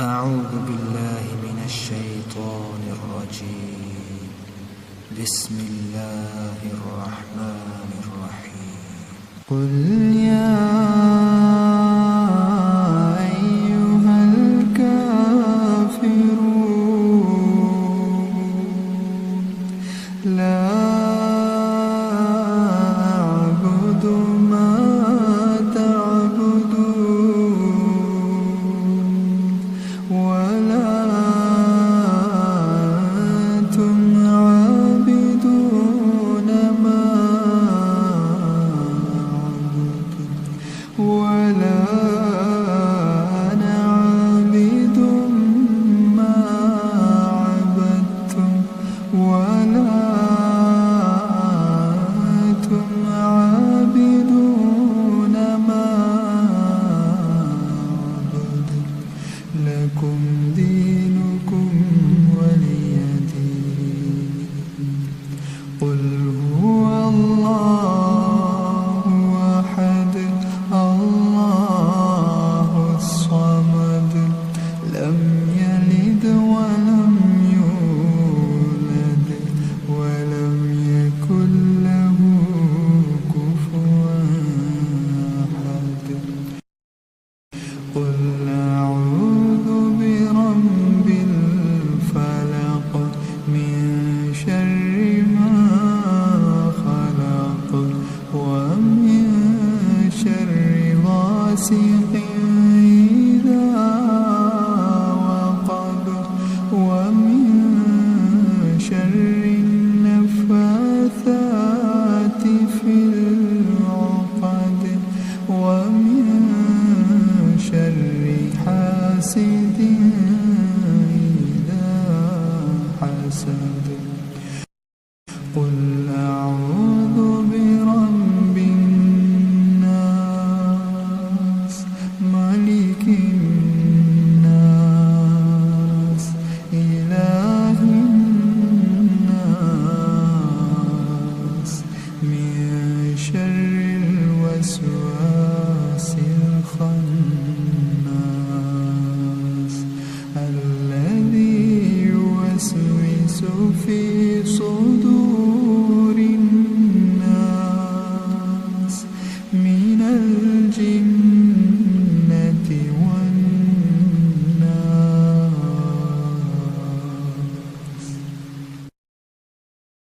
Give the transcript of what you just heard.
أعوذ بالله من الشيطان الرجيم. بسم الله الرحمن الرحيم. قل يا أيها الكافرون لا أعبد ما تعبدون ولا أنتم عابدون ما أعبد ولا أنا عابد ما عبدتم ولا أنتم عابدون ما أعبد لكم دينكم ولي دين. قل هو الله أحد الله الصمد لم يلد ولم يولد ولم يكن له كفوا أحد. قل أعوذ برب الفلق من شر ما خلق ومن شر غاسق إذا وقب ومن شر النفاثات في العقد ومن شر حاسد إذا حسد.